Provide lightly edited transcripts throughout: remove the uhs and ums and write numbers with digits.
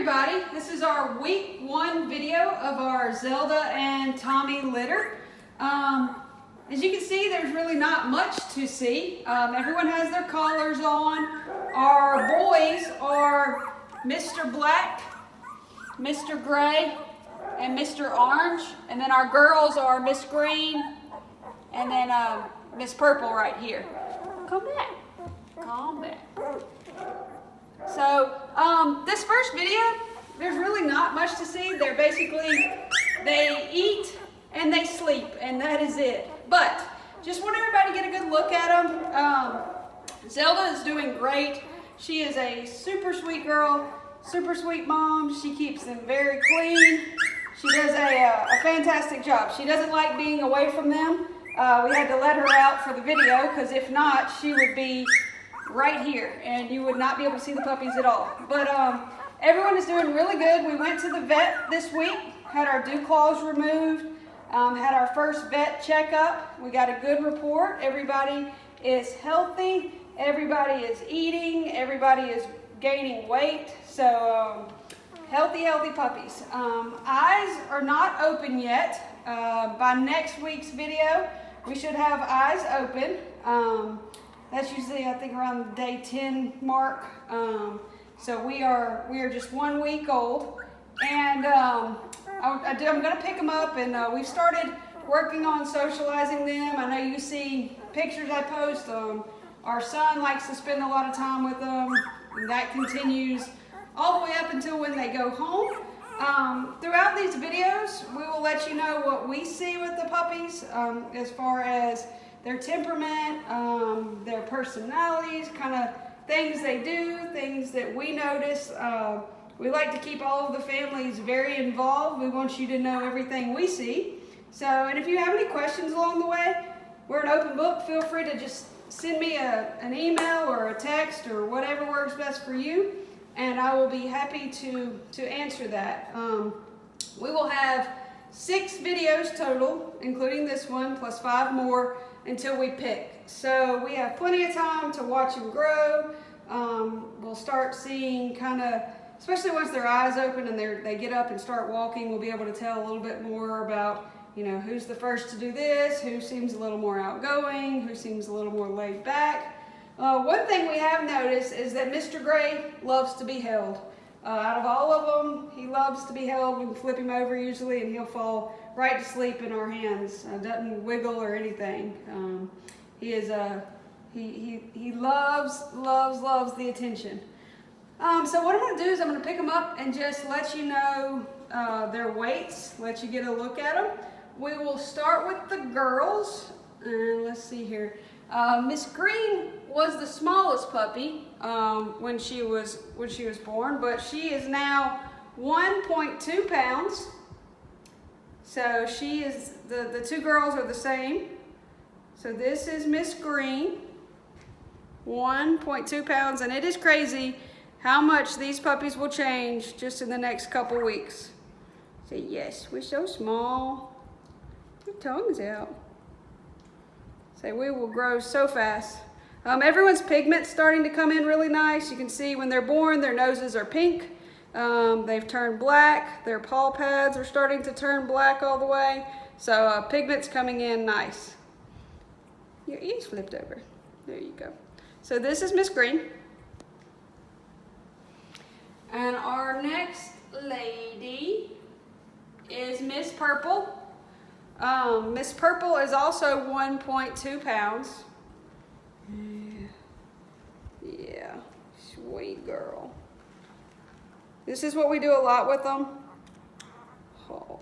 everybody, this is our week 1 video of our Zelda and Tommy litter. As you can see, there's really not much to see. Everyone has their collars on. Our boys are Mr. Black, Mr. Gray, and Mr. Orange. And then our girls are Miss Green and then Miss Purple right here. Come back. Calm back. So, this first video, there's really not much to see. They're basically, they eat and they sleep, and that is it. But, just want everybody to get a good look at them. Zelda is doing great. She is a super sweet girl, super sweet mom. She keeps them very clean. She does a fantastic job. She doesn't like being away from them. We had to let her out for the video, because if not, she would be right here, and you would not be able to see the puppies at all. But everyone is doing really good. We went to the vet this week, had our dew claws removed, had our first vet checkup. We got a good report. Everybody is healthy. Everybody is eating. Everybody is gaining weight. So healthy puppies. Eyes are not open yet. By next week's video, we should have eyes open. That's usually, I think, around the day 10 mark. So we are just 1 week old, and I'm going to pick them up, and we've started working on socializing them. I know you see pictures I post. Our son likes to spend a lot of time with them, and that continues all the way up until when they go home. Throughout these videos, we will let you know what we see with the puppies, as far as their temperament, their personalities, kind of things they do, things that we notice. We like to keep all of the families very involved. We want you to know everything we see. So, and if you have any questions along the way, we're an open book. Feel free to just send me an email or a text or whatever works best for you, and I will be happy to answer that. We will have 6 videos total, including this one, plus 5 more, until we pick. So we have plenty of time to watch them grow. We'll start seeing kind of, especially once their eyes open and they get up and start walking, we'll be able to tell a little bit more about, you know, who's the first to do this, who seems a little more outgoing, who seems a little more laid back. One thing we have noticed is that Mr. Gray loves to be held. Out of all of them, he loves to be held. We can flip him over usually, and he'll fall right to sleep in our hands. Doesn't wiggle or anything. He is he loves the attention. So what I'm going to do is I'm going to pick them up and just let you know their weights, let you get a look at them. We will start with the girls, and let's see here. Miss Green was the smallest puppy when she was born, but she is now 1.2 pounds. So she is, the 2 girls are the same. So this is Miss Green, 1.2 pounds, and it is crazy how much these puppies will change just in the next couple weeks. Say, yes, we're so small. Your tongue's out. Say, we will grow so fast. Everyone's pigment's starting to come in really nice. You can see when they're born, their noses are pink. They've turned black. Their paw pads are starting to turn black all the way. So pigment's coming in nice. Your ears flipped over. There you go. So this is Miss Green. And our next lady is Miss Purple. Miss Purple is also 1.2 pounds. Yeah, sweet girl. This is what we do a lot with them. Oh.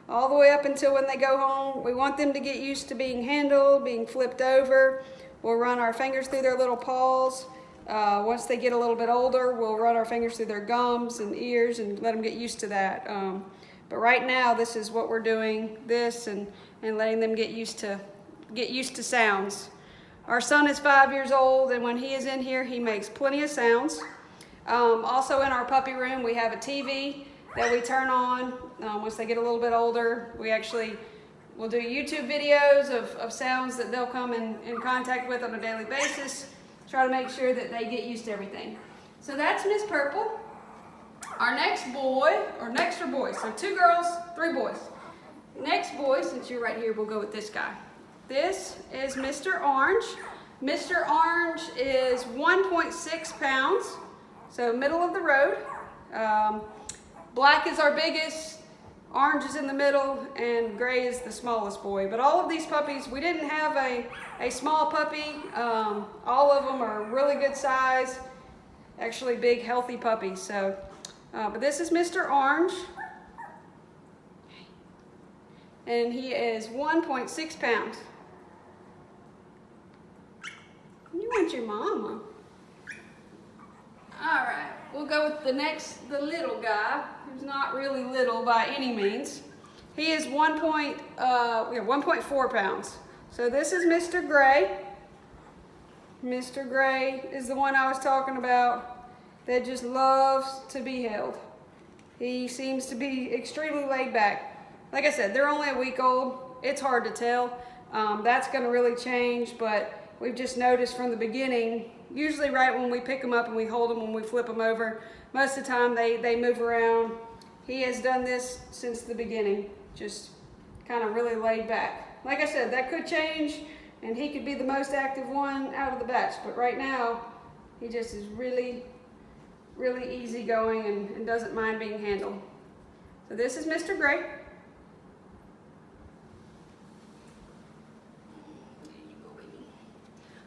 All the way up until when they go home. We want them to get used to being handled, being flipped over. We'll run our fingers through their little paws. Once they get a little bit older, we'll run our fingers through their gums and ears and let them get used to that. But right now, this is what we're doing, this and letting them get used to sounds. Our son is 5 years old, and when he is in here, he makes plenty of sounds. Also in our puppy room, we have a TV that we turn on. Once they get a little bit older, we'll do YouTube videos of sounds that they'll come in contact with on a daily basis. Try to make sure that they get used to everything. So that's Miss Purple. Our next boy, or next are boys, so 2 girls, 3 boys. Next boy, since you're right here, we'll go with this guy. This is Mr. Orange. Mr. Orange is 1.6 pounds, so middle of the road. Black is our biggest, orange is in the middle, and gray is the smallest boy. But all of these puppies, we didn't have a small puppy. All of them are really good size, actually big, healthy puppies. So, but this is Mr. Orange, and he is 1.6 pounds. You want your mama. All right, we'll go with the little guy, who's not really little by any means. He is 1.4 pounds. So this is Mr. Gray. Mr. Gray is the one I was talking about that just loves to be held. He seems to be extremely laid back. Like I said, they're only a week old. It's hard to tell. That's gonna really change, but we've just noticed from the beginning, usually right when we pick them up and we hold them, when we flip them over, most of the time they move around. He has done this since the beginning, just kind of really laid back. Like I said, that could change and he could be the most active one out of the batch, but right now he just is really, really easygoing and doesn't mind being handled. So this is Mr. Gray.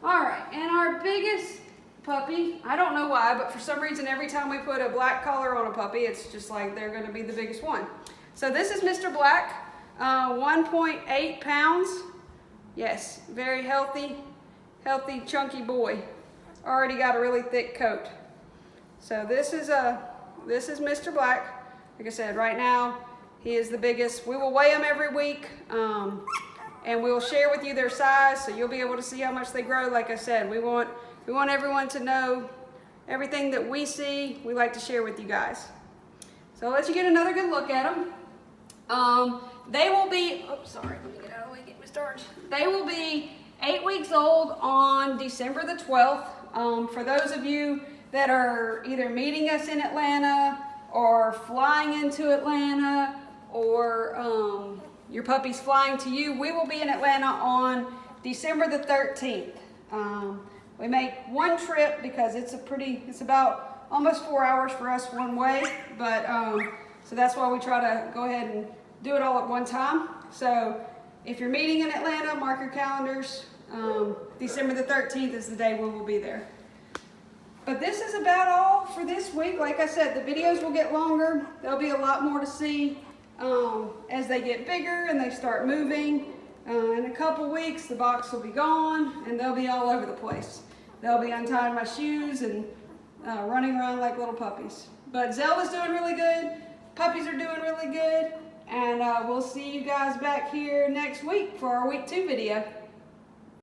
All right, and our biggest puppy, I don't know why, but for some reason every time we put a black collar on a puppy, it's just like they're gonna be the biggest one. So this is Mr. Black, 1.8 pounds. Yes, very healthy, chunky boy. Already got a really thick coat. So this is Mr. Black. Like I said, right now, he is the biggest. We will weigh him every week. And we'll share with you their size, so you'll be able to see how much they grow. Like I said, we want everyone to know everything that we see. We like to share with you guys. So I'll let you get another good look at them. They will be, oops, sorry, let me get out of the way, get me started. They will be 8 weeks old on December the 12th. For those of you that are either meeting us in Atlanta or flying into Atlanta or your puppy's flying to you, we will be in Atlanta on December the 13th. We make one trip because it's about almost 4 hours for us one way, but so that's why we try to go ahead and do it all at one time. So if you're meeting in Atlanta, mark your calendars. December the 13th is the day we will be there. But this is about all for this week. Like I said, the videos will get longer. There'll be a lot more to see as they get bigger and they start moving. In a couple weeks, the box will be gone and they'll be all over the place. They'll be untying my shoes and running around like little puppies. But Zelda's doing really good. Puppies are doing really good. And we'll see you guys back here next week for our week 2 video.